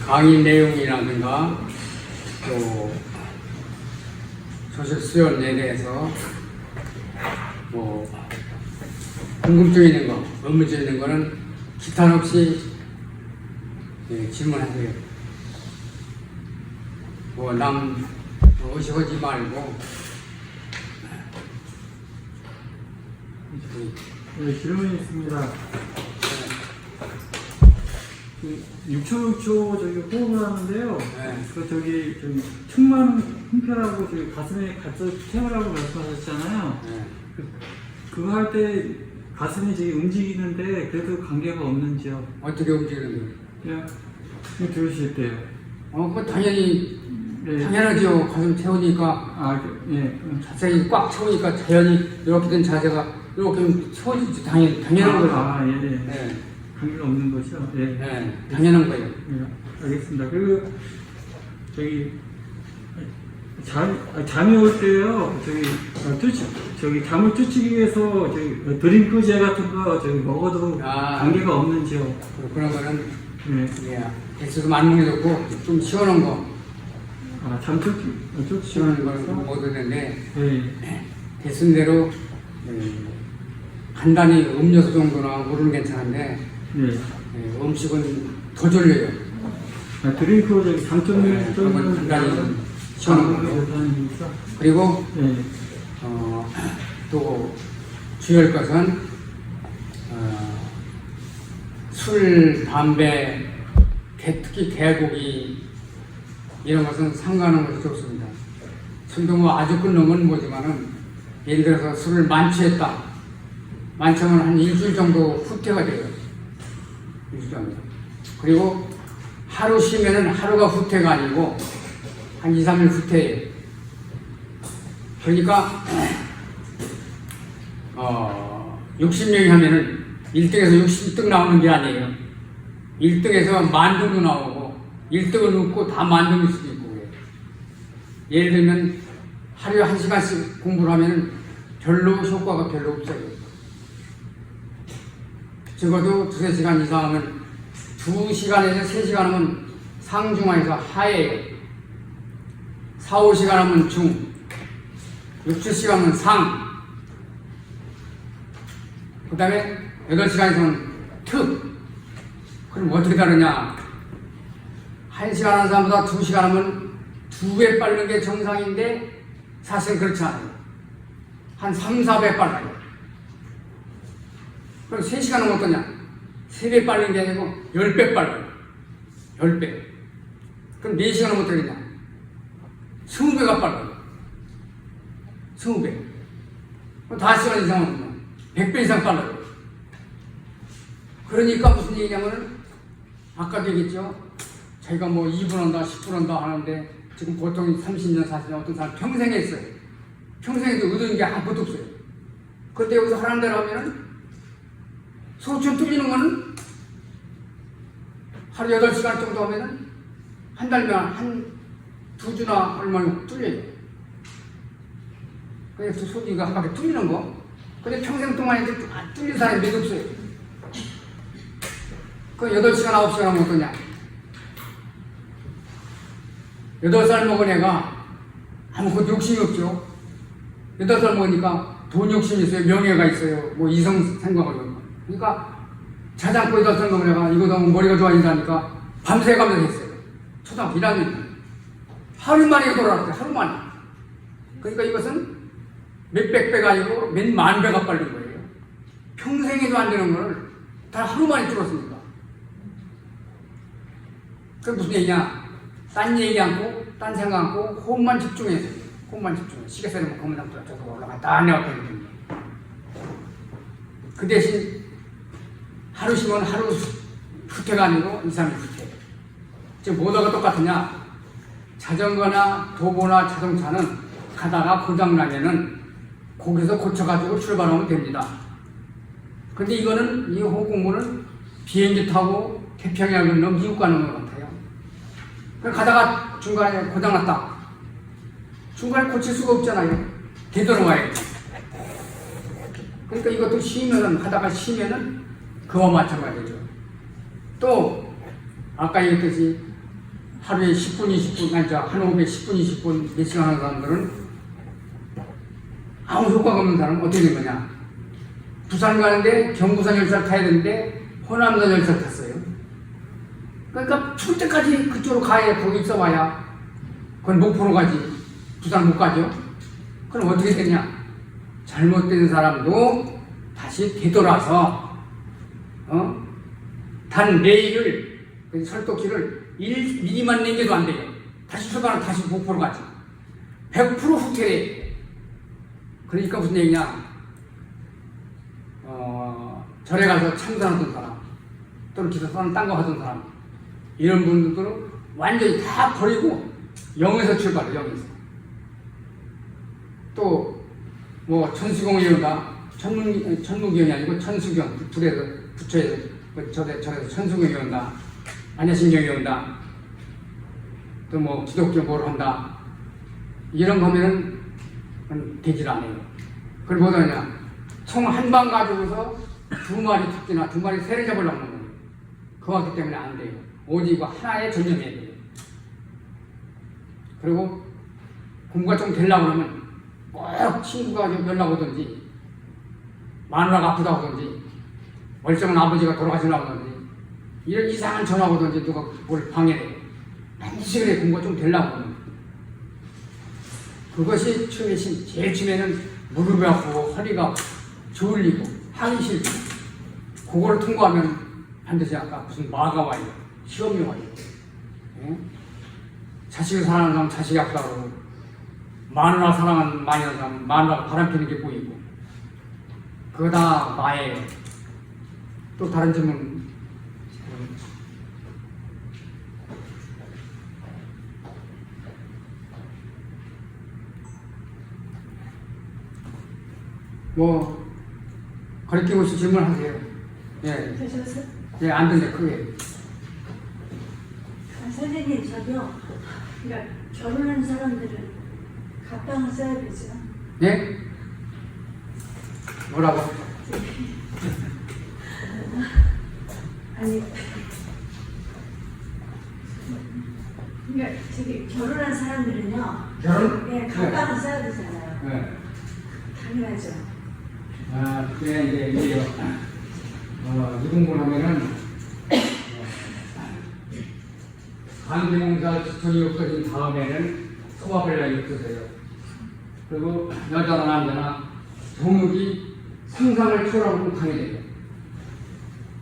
강의 내용이라든가 또 소식 수연에 대해서 뭐 궁금증 있는 거, 의문점 있는 거는 기탄 없이 질문하세요. 뭐 남 의식하지 말고. 네, 질문이 있습니다. 6초 저기 호흡을 하는데요. 네. 저기 충만 흠표라고 저기 가슴에 가서 채우라고 말씀하셨잖아요. 네. 그거 할 때 가슴이 저기 움직이는데 그래도 관계가 없는지요? 어떻게 움직이는 그냥 들으실 때요. 그거 당연히 네. 당연하죠. 가슴 채우니까 예. 자세히 꽉 채우니까 자연히 이렇게 된 자세가 이렇게 채워지지. 당연한 거죠. 예. 네. 관계가 없는 거죠? 예. 네, 당연한 거예요. 예, 알겠습니다. 그리고 저기 잠이 올 때요. 저기 잠을 쫓기 위해서 저기 드링크제 같은 거 저기 먹어도 관계가 없는지요? 그런 거는 네. 개수도 안 먹여놓고 좀 시원한 거, 잠 시원한 걸 먹어도 되는데 네. 개수대로 간단히 음료수 정도나 물은 괜찮은데 네. 음식은 더 졸려요. 드링크 저기 3.1 그런 건 간단히 시원한 거. 그리고 네. 또 주의할 것은 술, 담배, 특히 개고기 이런 것은 상관없이 좋습니다. 술도 뭐 아주 끊는 뭐지만은 예를 들어서 술을 만취했다. 만취하면 한 일주일 정도 후퇴가 돼요. 일주일 정도. 그리고 하루 쉬면은 하루가 후퇴가 아니고 한 2, 3일 후퇴예요. 그러니까 60명이 하면은 1등에서 60등 나오는 게 아니에요. 1등에서 만등도 나오고 1등을 놓고 다 만등일 수도 있고 그래요. 예를 들면 하루에 1시간씩 공부를 하면 별로 효과가 별로 없어요. 적어도 2-3시간 이상 하면 2시간에서 3시간 하면 상중하에서 하예요. 4-5시간 하면 중, 6-7시간 하면 상, 그 다음에 8시간에서는 특. 그럼 어떻게 다르냐? 1시간 하는 사람보다 2시간 하면 2배 빠르는 게 정상인데 사실 그렇지 않아요. 한 3-4배 빨라요. 그럼 3시간 하면 어떠냐? 3배 빠르는 게 아니고 10배 빨라요. 10배. 그럼 4시간 하면 어떻게 되냐? 20배가 빨라요. 20배. 그럼 5시간 이상 하면 100배 이상 빨라요. 그러니까 무슨 얘기냐면은 아까도 얘기했죠. 저희가 뭐 2분 한다, 10분 한다 하는데 지금 보통 30년, 40년 어떤 사람 평생 했어요. 평생에도 얻은 게 아무것도 없어요. 그런데 여기서 하라는 대로 하면은 소천 뚫리는 거는 하루 8시간 정도 하면은 한 달면 한 2주나 얼마나 뚫려요. 그래서 소리가 한 바퀴 뚫리는 거. 근데 평생 동안 이제 뚫린 사람이 몇 없어요. 그 8시간, 9시간 하면 어떠냐? 8살 먹은 애가 아무것도 욕심이 없죠. 8살 먹으니까 돈 욕심이 있어요. 명예가 있어요. 뭐 이성 생각을 하고. 그러니까 자장고 8살 먹은 애가 이거 너무 머리가 좋아진다니까 밤새 가면서 했어요. 초등학교 1학년. 하루 만에 돌아왔어요. 하루 만에. 그러니까 이것은 몇백 배가 아니고 몇 만 배가 빠른 거예요. 평생에도 안 되는 걸 다 하루 만에 줄었습니다. 그게 무슨 얘기냐? 딴 얘기 않고, 딴 생각 않고, 호흡만 집중해서, 호흡만 집중해. 시계세는 검은장도 저도 올라갔다 내려갔다 했는데. 그 대신 하루 쉬면 하루 후퇴가 아니고 2, 3일 후퇴. 지금 뭐가 똑같으냐? 자전거나 도보나 자동차는 가다가 고장나면은 거기서 고쳐가지고 출발하면 됩니다. 근데 이거는, 이 호흡 공부는 비행기 타고 태평양 건너 미국 가는 것 같아요. 가다가 중간에 고장났다. 중간에 고칠 수가 없잖아요. 되돌아와야 돼. 그러니까 이것도 쉬면은, 하다가 쉬면은 그와 마찬가지죠. 또 아까 얘기했듯이 하루에 10분, 20분, 아니 한 호흡에 10분, 20분 몇 시간 하는 사람들은 아무 효과가 없는 사람은 어떻게 된 거냐? 부산 가는데 경부선 열차를 타야 되는데 호남선 열차를 탔어요. 그러니까 죽을 때까지 그쪽으로 가야 거기 있어봐야 그건 목포로 가지 부산 못 가죠. 그럼 어떻게 되냐? 잘못된 사람도 다시 되돌아서 단 내일을 설독기를 1mm만 남겨도 안 돼요. 다시 출발은 다시 목포로 가지. 100% 후퇴해. 그러니까 무슨 얘기냐? 절에 가서 참선하던 사람, 또는 기도사는 딴 거 하던 사람, 이런 분들은 완전히 다 버리고 영에서 출발해, 영에서. 또 뭐 천수경이 온다. 천무경이 아니고 천수경, 부처에서 절에서 천수경이 온다. 안야신경이 온다. 또 뭐 기독교 뭘 한다. 이런 거 하면은 되질 않아요. 그걸 뭐 하냐? 총 한 방 가지고서 2마리 토끼나 2마리 새를 잡으려고 하는 거예요. 그거기 때문에 안 돼요. 오직 이거 하나에 전념해야 돼요. 그리고 공부가 좀 되려고 그러면 꼭 친구가 연락 오든지, 마누라가 아프다고 하든지, 멀쩡한 아버지가 돌아가시려고 하든지, 이런 이상한 전화가 오든지 누가 뭘 방해해. 반드시 그래, 공부가 좀 되려고 하면. 그것이 제일 처음에는 무릎이 아프고 허리가 졸리고 하기 싫고, 그거를 통과하면 반드시 아까 무슨 마가 와요. 시험이 와요. 예? 자식을 사랑하는 사람 자식이 아프다고, 마누라 사랑하는 사람 마누라가 바람피는 게 보이고, 그거 다 마예요. 또 다른 질문. 뭐 가르치고 싶은 질문하세요. 예. 되셨어요? 예, 안 된대 크게. 선생님, 저기요. 그러니까 결혼한 사람들은 갑방을 써야 되죠. 예? 뭐라고? 아니, 그러니까 저기 결혼한 사람들은요. 결혼? 네, 갑방을 써야 되잖아요. 네. 당연하죠. 아, 그래 이제 이게요. 이 공부를 하면은 관계공사 지천이 없어진 다음에는 소화별량이 없어져요. 그리고 여자나 남자나 정욕이 상상을 초월하고 강해져요.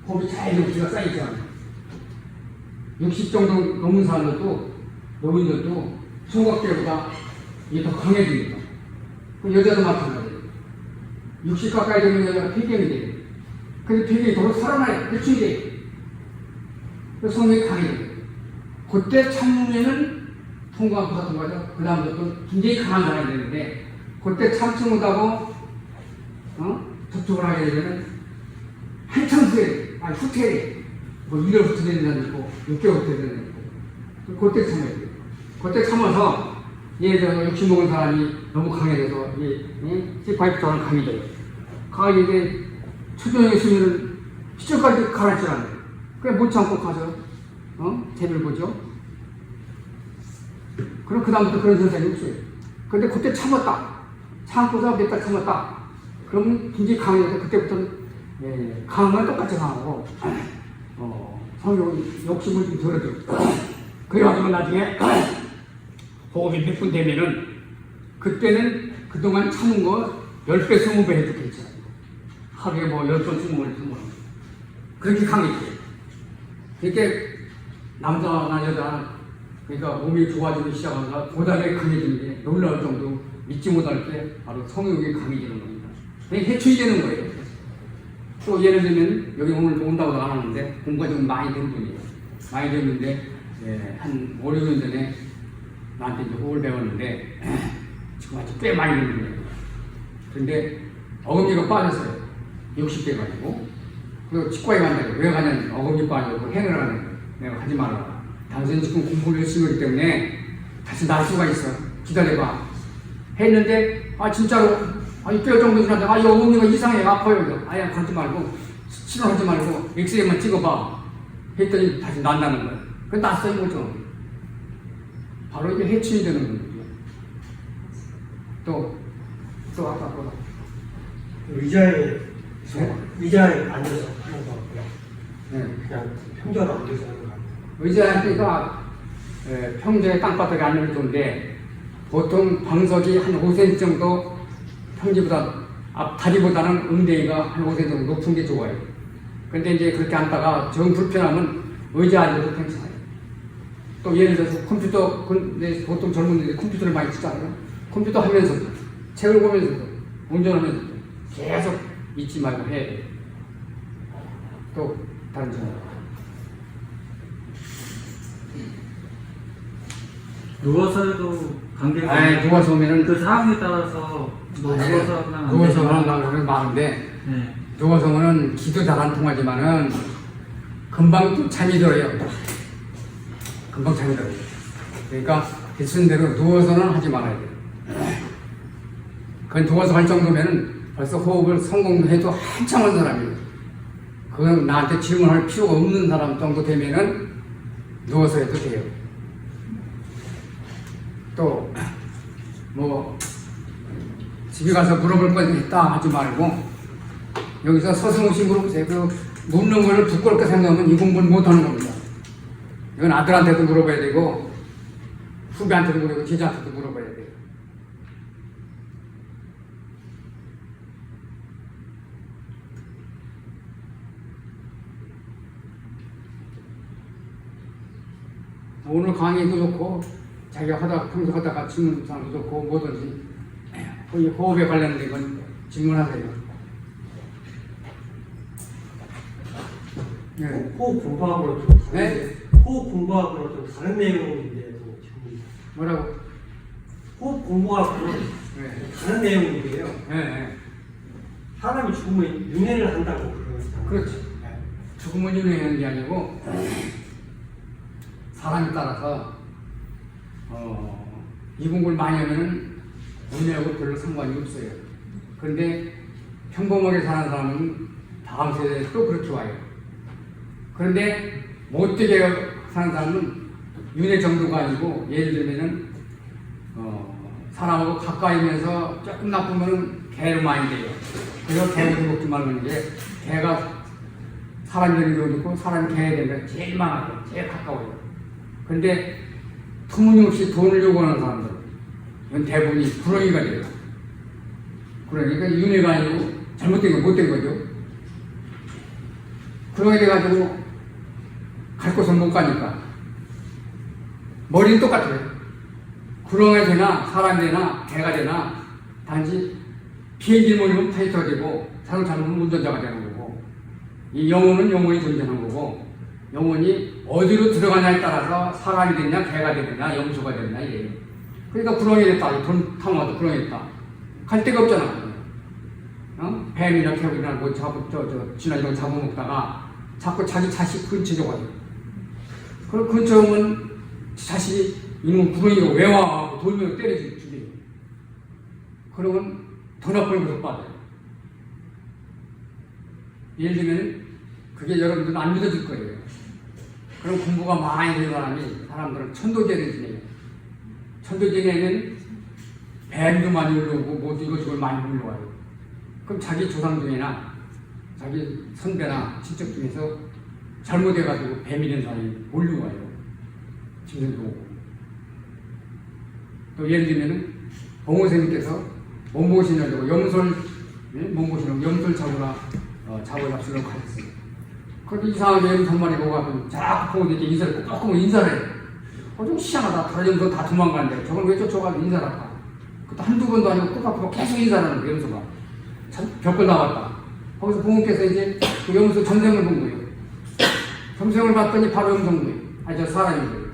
겁이 잘 욕시가 쌓이잖아요. 60 정도 넘은 사람들도, 노인들도 총각 때보다 이게 더 강해집니다. 그 여자도 마찬가지예요. 60 가까이 되면 여자가 폐경이 돼요. 근데 폐경이 더 살아나요. 대충이 돼요. 그 성격이 강해져요. 그때 참으면은 통과죠. 그 다음부터 굉장히 강한 사람이 되는데, 그때 참지 못하고, 접촉을 하게 되면, 한참 후에, 후퇴해. 뭐 1년 후퇴되는 사람도 있고, 6개월 후퇴되는 사람도 있고, 그때 참아야 돼요. 그때 참아서, 욕심 먹은 사람이 너무 강해져서, C5처럼 강해져요. 강해지는데, 초조하게 있으면은, 시절까지 가라앉지 않아요. 그냥 못 참고 가서, 재를 보죠. 그럼 그다음부터 그런 현상이 없어요. 근데 그때 참았다. 참고서 몇 달 참았다. 그러면 굉장히 강해져서 그때부터는 강한 건 똑같이 강하고 성욕 욕심을 좀 덜어줘. 그래가지고 나중에 호흡이 몇 분 되면은 그때는 그동안 참은 거 10배, 20배 해도 괜찮아요. 하루에 뭐 10번, 20번, 20번. 그렇게 강해져요. 그렇게 남자나 여자, 그러니까 몸이 좋아지기 시작하면서 고단하게 강해지는 게 놀라울 정도 믿지 못할 때 바로 성욕이 강해지는 겁니다. 해충이 되는 거예요. 또 예를 들면 여기 오늘 온다고도 안 하는데 공부가 좀 많이 된 분이에요. 많이 됐는데 한 5, 6년 전에 나한테 이제 호흡을 배웠는데 지금 아주 꽤 많이 된 분이에요. 근데 어금니가 빠졌어요. 60대 가지고. 그리고 치과에 간다고. 왜 가냐면 어금니 빠지고 행을 하는 거예요. 내가 가지 말라. 당신 지금 공부를 열심히 하기 때문에 다시 날 수가 있어. 기다려봐. 했는데, 진짜로, 이 뼈 정도 지났다. 이 어금니가 이상해. 아파요. 아야, 가지 말고, 치료하지 말고, 엑스레이만 찍어봐. 했더니 다시 난다는 거예요. 그 났어 이거죠. 바로 이게 해충이 되는 거예요. 또 아까 뭐 의자에 네? 의자에 앉아서 하는 거 같고요. 네. 그냥 평전 앉아서 하는 거 같아요. 의자가 평소에 땅바닥에 앉으면 좋은데 보통 방석이 한 5cm 정도 평지보다 앞 다리보다는 응대기가 한 5cm 정도 높은 게 좋아요. 근데 이제 그렇게 앉다가 정 불편하면 의자 앉아도 괜찮아요. 또 예를 들어서 컴퓨터, 근데 보통 젊은이들이 컴퓨터를 많이 쓰잖아요. 컴퓨터 하면서도 책을 보면서도 운전하면서도 계속 잊지 말고 해야 돼요. 또 다른 점은 누워서 해도 관계가 누워서 오면은 그 상황에 따라서 뭐 누워서 하면 누워서 하는 거 많은데 네. 누워서 오면 기도 잘 안 통하지만은 금방 또 잠이 들어요. 금방 잠이 들어요. 그러니까 대충 대로 누워서는 하지 말아야 돼요. 그건 누워서 할 정도면은 벌써 호흡을 성공해도 한참 한 사람이에요. 그건 나한테 질문할 필요가 없는 사람 정도 되면은 누워서 해도 돼요. 또 뭐 집에 가서 물어볼 거 있다 하지 말고 여기서 서슴없이 물어보세요. 그 묻는 거를 부끄럽게 생각하면 이 공부를 못하는 겁니다. 이건 아들한테도 물어봐야 되고 후배한테도 물어보고 제자한테도 물어봐야 돼요. 오늘 강의도 좋고 자기가 평소 하다가 질문 사람도 좋고 뭐든지 거기 호흡에 관련된 건 질문하세요. 네. 호흡 공부하고는 좀 다른 네? 호흡 공부하고는 좀 다른 내용인데 뭐라고? 호흡 공부하고는 네. 다른 내용인데요. 네. 사람이 죽으면 윤회를 한다고 그러잖아요. 그렇죠. 죽음은 윤회하는 게 아니고 사람에 따라서 이 공부를 많이 하면은 윤회하고 별로 상관이 없어요. 그런데 평범하게 사는 사람은 다음 세대에 또 그렇게 와요. 그런데 못되게 사는 사람은 윤회 정도가 아니고 예를 들면은 사람하고 가까이면서 조금 나쁘면은 개를 많이 돼요. 그래서 개를 먹지 말라는 게 개가 사람이 되는 경우도 있고 사람이 개에 되면 제일 많아요. 제일 가까워요. 근데 터무니없이 돈을 요구하는 사람들 이건 대부분이 구렁이가 돼요. 그러니까 윤회가 아니고 잘못된 건 못된 거죠. 구렁이 돼가지고 갈 곳은 못 가니까 머리는 똑같아요. 구렁이가 되나 사람이 되나 개가 되나 단지 비행기 몰리면 파이터가 되고 자동차 몰리면 운전자가 되는 거고 이 영혼은 영혼이 존재하는 거고 영혼이 어디로 들어가냐에 따라서 사람이 되냐 개가 되느냐 염소가 되느냐 이래요. 그러니까 구렁이 됐다. 돈 탐하도 구렁이 됐다. 갈 데가 없잖아. 뱀이나 개구리나 뭐 쥐나 이런 거 잡아먹다가 자꾸 자기 자식 근처에 와요. 그럼 근처에 오면 자식이 이놈 구렁이가 왜 와? 하고 돌면서 때려주고 죽여요. 그러면 더 나쁜 곳으로 빠져요. 예를 들면 그게 여러분들은 안 믿어질 거예요. 그럼 공부가 많이 되는 사람들은 천도제를 지내요. 천도제에는 뱀도 많이 올라오고 모두 이것저것 많이 올라와요. 그럼 자기 조상 중이나 자기 선배나 친척 중에서 잘못해가지고 뱀이 된 사람이 몰려와요. 짐승도 오고. 또 예를 들면은 봉호생님께서 몸보신하려고 염소를 염소를 잡으려고 가셨어요. 그런데 이상하게 염소 한 마리 보고 가면 자꾸 봉호생님께 인사를 꼭 인사를 해요. 좀 희한하다. 다른 염소 다 도망가는데 저걸 왜 쫓아가서 인사를 할까? 그것도 한두 번도 아니고 꼭 계속 인사를 하는 거예요. 염소가. 참 벽걸 나왔다. 거기서 봉호께서 이제 그 염소 전생을 본 거예요. 전생을 봤더니 바로 염소인 거예요. 사람이에요.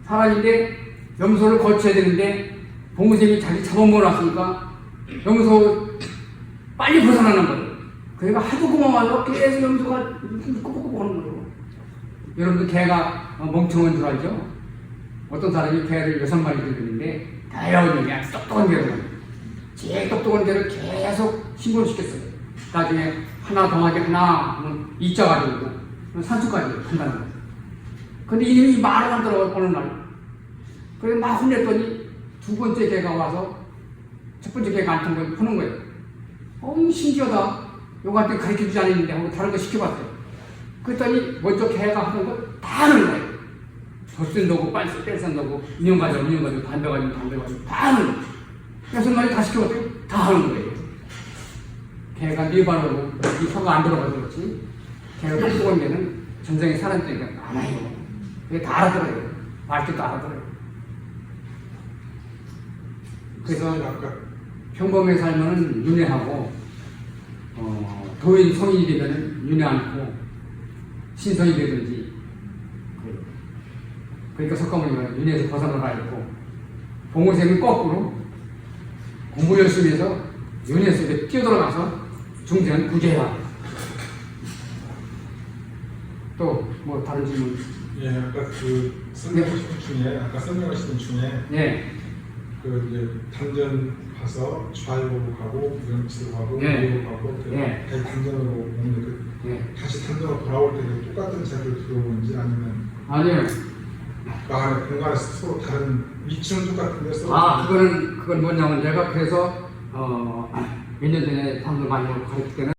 사람인데 염소를 거쳐야 되는데 봉우생이 자기 잡아먹어놨으니까 염소 빨리 벗어나는 거예요. 그러니까 하도 고마워서 계속 염소가 꾹꾹꾹 하는 거예요. 여러분들 개가 멍청한 줄 알죠? 어떤 사람이 개를 6마리 들이는데 다양한 그냥 똑똑한 개를 제일 똑똑한 개를 계속 신고를 시켰어요. 나중에 하나 더하기 하나 하면 2자가 되고 산수까지 한다는 거예요. 근데 이름이 말을 안 들어, 어느 날. 그래서 막 혼냈더니 두 번째 개가 와서 첫 번째 개가 안 튼 걸 푸는 거예요. 신기하다. 요한테 가르쳐 주지 않았는데 하고 다른 거 시켜봤어요. 그랬더니 먼저 개가 하는 거 다 하는 거예요. 젖순 넣고 뺄산 넣고 인형 가지고 담배 가지고 다 하는 거예요. 여섯 마리 다 시켜봤더니 다 하는 거예요. 개가 네 발로 이 혀가 안 들어가서 그렇지. 개가 똑똑한 개는 전생에 살았으니까 많아요. 그게 다 알아들어요. 말뜻도 알아들어요. 그래서 평범하게 살면은 윤회하고 도인 성인이 되면은 윤회 않고 신성이 되든지 그러니까 석가모니가 윤회에서 벗어나가 있고 봉호생은 거꾸로 공부 열심히 해서 윤회 속에 뛰어들어가서 중생은 구제해라. 또 뭐 다른 질문? 예, 아까 그 설명하신 중에 아까 설명하신 중에 예. 그 이제 단전 가서 좌회로 가고 우연치로 가고 예. 우회로 가고 예. 다시 단전으로 오는데 그 예. 다시 단전으로 돌아올 때도 똑같은 자리로 들어오는지 아니면 아니요. 그 안에 공간에서 서로 다른 위치는 똑같은데 서로 그건 뭐냐면 내가 그래서 몇 년 전에 사람들 많이 가르칠 때는